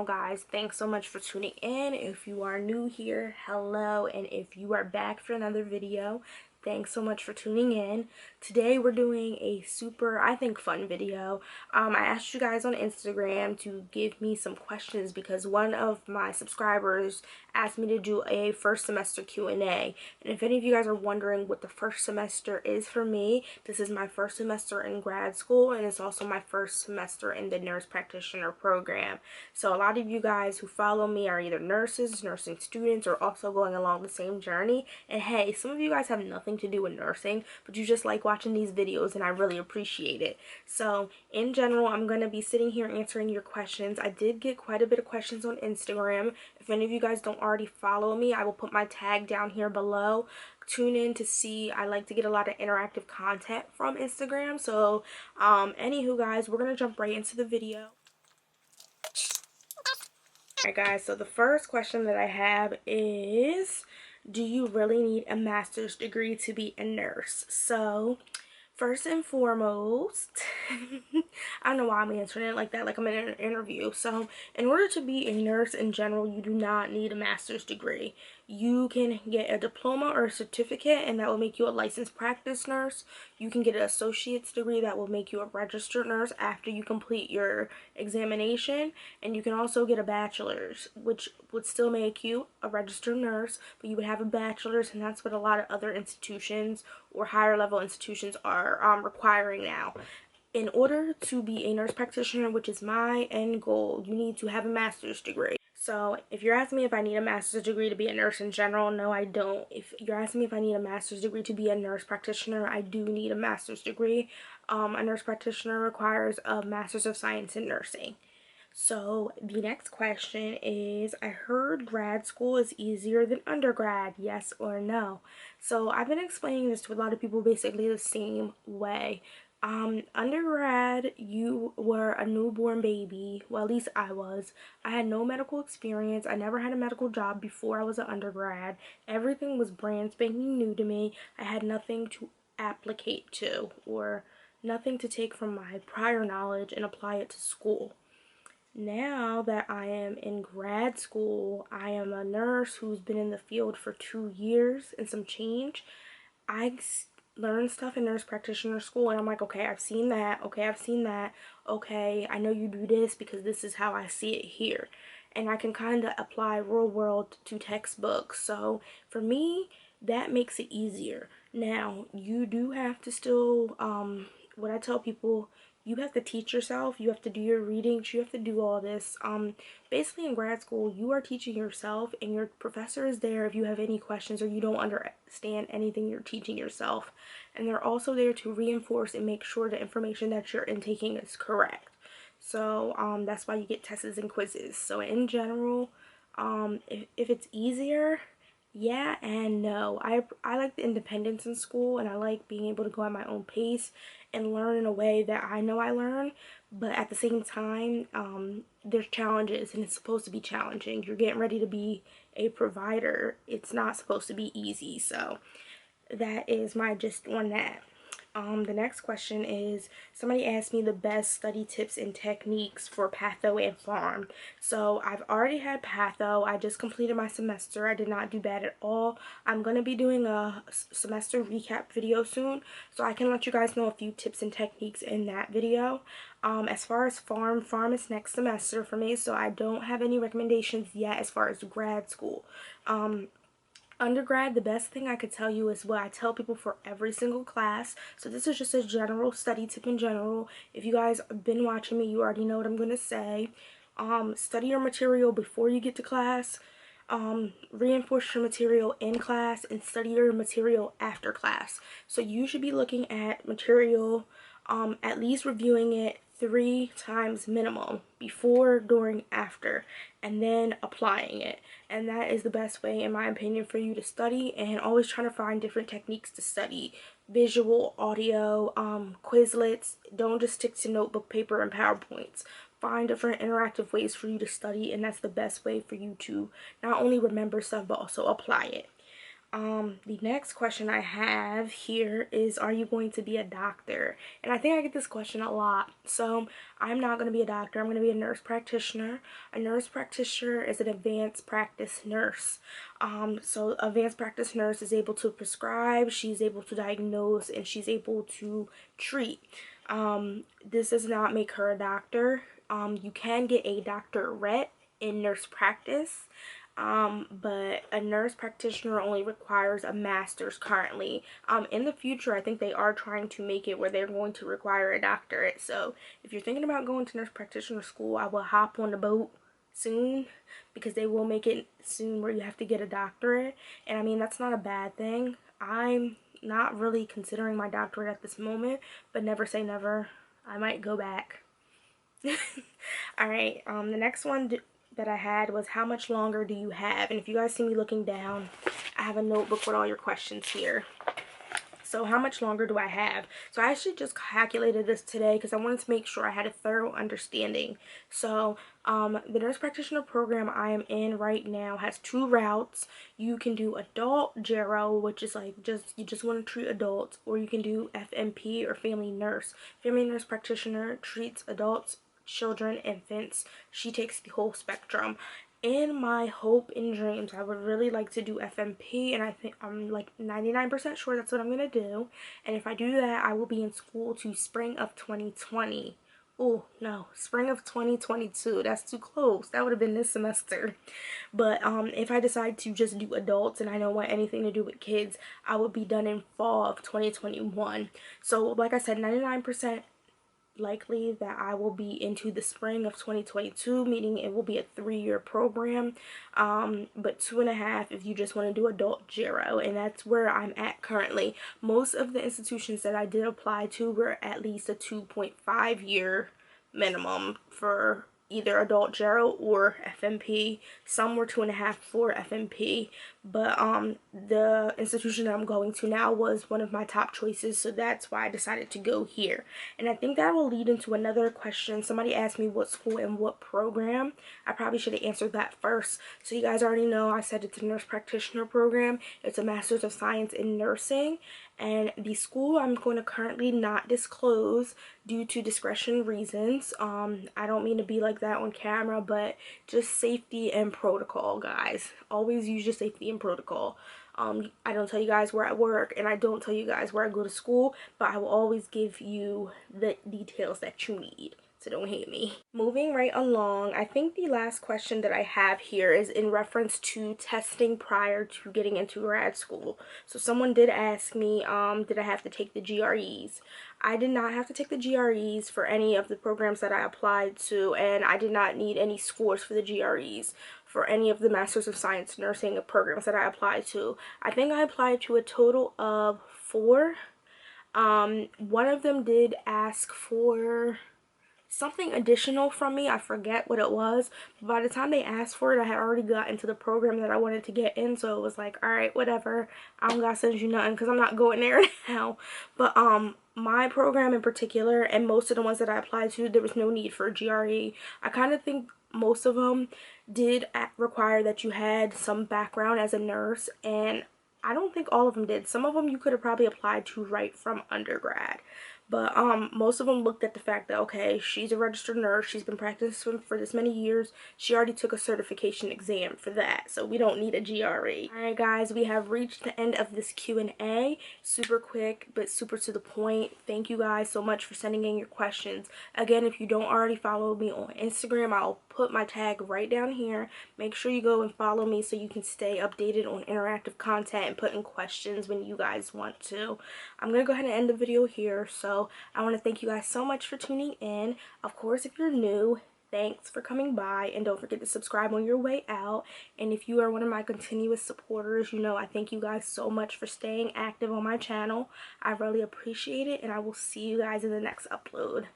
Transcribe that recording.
guys. Thanks so much for tuning in. If you are new here, hello, and if you are back for another video, thanks so much for tuning in. Today we're doing a super, I think, fun video. I asked you guys on Instagram to give me some questions because one of my subscribers asked me to do a first semester Q&A. And if any of you guys are wondering what the first semester is for me, this is my first semester in grad school, and it's also my first semester in the nurse practitioner program. So a lot of you guys who follow me are either nurses, nursing students, or also going along the same journey. And hey, some of you guys have nothing to do with nursing, but you just like watching these videos, and I really appreciate it. So in general, I'm going to be sitting here answering your questions. I did get quite a bit of questions on Instagram. If any of you guys don't already follow me, I will put my tag down here below. Tune in to see. I like to get a lot of interactive content from Instagram. So anywho guys, we're going to jump right into the video. Alright guys, so the first question that I have is, do you really need a master's degree to be a nurse? So first and foremost, I don't know why I'm answering it like that, like I'm in an interview. So in order to be a nurse in general, you do not need a master's degree. You can get a diploma or a certificate, and that will make you a licensed practice nurse. You can get an associate's degree that will make you a registered nurse after you complete your examination. And you can also get a bachelor's, which would still make you a registered nurse, but you would have a bachelor's, and that's what a lot of other institutions or higher level institutions are requiring now. In order to be a nurse practitioner, which is my end goal, you need to have a master's degree. So if you're asking me if I need a master's degree to be a nurse in general, no, I don't. If you're asking me if I need a master's degree to be a nurse practitioner, I do need a master's degree. A nurse practitioner requires a master's of science in nursing. So the next question is, I heard grad school is easier than undergrad, yes or no? So I've been explaining this to a lot of people basically the same way. Undergrad, you were a newborn baby. Well, at least I was. I had no medical experience. I never had a medical job before I was an undergrad. Everything was brand spanking new to me. I had nothing to applicate to, or nothing to take from my prior knowledge and apply it to school. Now that I am in grad school, I am a nurse who's been in the field for 2 years and some change. I learned stuff in nurse practitioner school, and I'm like, okay, I've seen that. Okay, I've seen that. Okay, I know you do this because this is how I see it here. And I can kind of apply real world to textbooks. So for me, that makes it easier. Now, you do have to still, what I tell people, you have to teach yourself, you have to do your readings, you have to do all this. Basically in grad school, you are teaching yourself, and your professor is there if you have any questions or you don't understand anything you're teaching yourself. And they're also there to reinforce and make sure the information that you're intaking is correct. So that's why you get tests and quizzes. So in general, if it's easier, yeah and no. I like the independence in school, and I like being able to go at my own pace and learn in a way that I know I learn, but at the same time, there's challenges, and it's supposed to be challenging. You're getting ready to be a provider. It's not supposed to be easy. So that is my gist on that. The next question is, somebody asked me the best study tips and techniques for patho and pharm. So I've already had patho. I just completed my semester. I did not do bad at all. I'm going to be doing a semester recap video soon, so I can let you guys know a few tips and techniques in that video. As far as pharm is next semester for me, so I don't have any recommendations yet as far as grad school. Undergrad, the best thing I could tell you is what I tell people for every single class. So this is just a general study tip in general. If you guys have been watching me, you already know what I'm going to say. Study your material before you get to class. Reinforce your material in class, and study your material after class. So you should be looking at material, at least reviewing it 3 times minimum, before, during, after, and then applying it. And that is the best way, in my opinion, for you to study, and always trying to find different techniques to study. Visual, audio, Quizlets. Don't just stick to notebook paper and PowerPoints. Find different interactive ways for you to study, and that's the best way for you to not only remember stuff but also apply it. The next question I have here is, are you going to be a doctor? And I think I get this question a lot. So I'm not going to be a doctor. I'm going to be a nurse practitioner. A nurse practitioner is an advanced practice nurse. So advanced practice nurse is able to prescribe, she's able to diagnose, and she's able to treat. This does not make her a doctor. You can get a doctorate in nurse practice. But a nurse practitioner only requires a master's currently. In the future, I think they are trying to make it where they're going to require a doctorate. So if you're thinking about going to nurse practitioner school, I will hop on the boat soon, because they will make it soon where you have to get a doctorate. And I mean, that's not a bad thing. I'm not really considering my doctorate at this moment, but never say never. I might go back. Alright, the next one that I had was, how much longer do you have? And if you guys see me looking down, I have a notebook with all your questions here. So how much longer do I have? So I actually just calculated this today because I wanted to make sure I had a thorough understanding. So the nurse practitioner program I am in right now has 2 routes. You can do adult gero, which is like you just want to treat adults, or you can do FNP or family nurse. Family nurse practitioner treats adults, children, infants. She takes the whole spectrum. In my hope and dreams, I would really like to do FNP, and I think I'm like 99% sure that's what I'm gonna do. And if I do that, I will be in school to spring of 2020. Oh no, spring of 2022. That's too close. That would have been this semester. But if I decide to just do adults and I don't want anything to do with kids, I would be done in fall of 2021. So like I said, 99% likely that I will be into the spring of 2022, meaning it will be a 3-year program, but 2.5 if you just want to do adult gero, and that's where I'm at currently. Most of the institutions that I did apply to were at least a 2.5-year minimum for either adult gero or FNP. Some were 2.5 for FNP, but the institution that I'm going to now was one of my top choices, so that's why I decided to go here. And I think that will lead into another question. Somebody asked me what school and what program. I probably should have answered that first. So you guys already know I said it's a nurse practitioner program. It's a Master's of Science in Nursing, and the school I'm going to currently not disclose due to discretion reasons. I don't mean to be like that on camera, but just safety and protocol, guys. Always use your safety and protocol. I don't tell you guys where I work, and I don't tell you guys where I go to school, but I will always give you the details that you need. So don't hate me. Moving right along, I think the last question that I have here is in reference to testing prior to getting into grad school. So someone did ask me, did I have to take the GREs? I did not have to take the GREs for any of the programs that I applied to, and I did not need any scores for the GREs for any of the Masters of Science Nursing programs that I applied to. I think I applied to a total of 4. One of them did ask for something additional from me. I forget what it was, but by the time they asked for it, I had already got into the program that I wanted to get in, so it was like, all right, whatever, I don't gotta send you nothing because I'm not going there now. But my program in particular, and most of the ones that I applied to, there was no need for a GRE. I kind of think most of them did require that you had some background as a nurse, and I don't think all of them did. Some of them you could have probably applied to right from undergrad. But most of them looked at the fact that, okay, she's a registered nurse, she's been practicing for this many years, she already took a certification exam for that, so we don't need a GRE. Alright guys, we have reached the end of this Q&A. Super quick, but super to the point. Thank you guys so much for sending in your questions. Again, if you don't already follow me on Instagram, I'll put my tag right down here. Make sure you go and follow me so you can stay updated on interactive content and put in questions when you guys want to. I'm going to go ahead and end the video here, so I want to thank you guys so much for tuning in. Of course, if you're new, thanks for coming by, and don't forget to subscribe on your way out. And if you are one of my continuous supporters, you know I thank you guys so much for staying active on my channel. I really appreciate it, and I will see you guys in the next upload.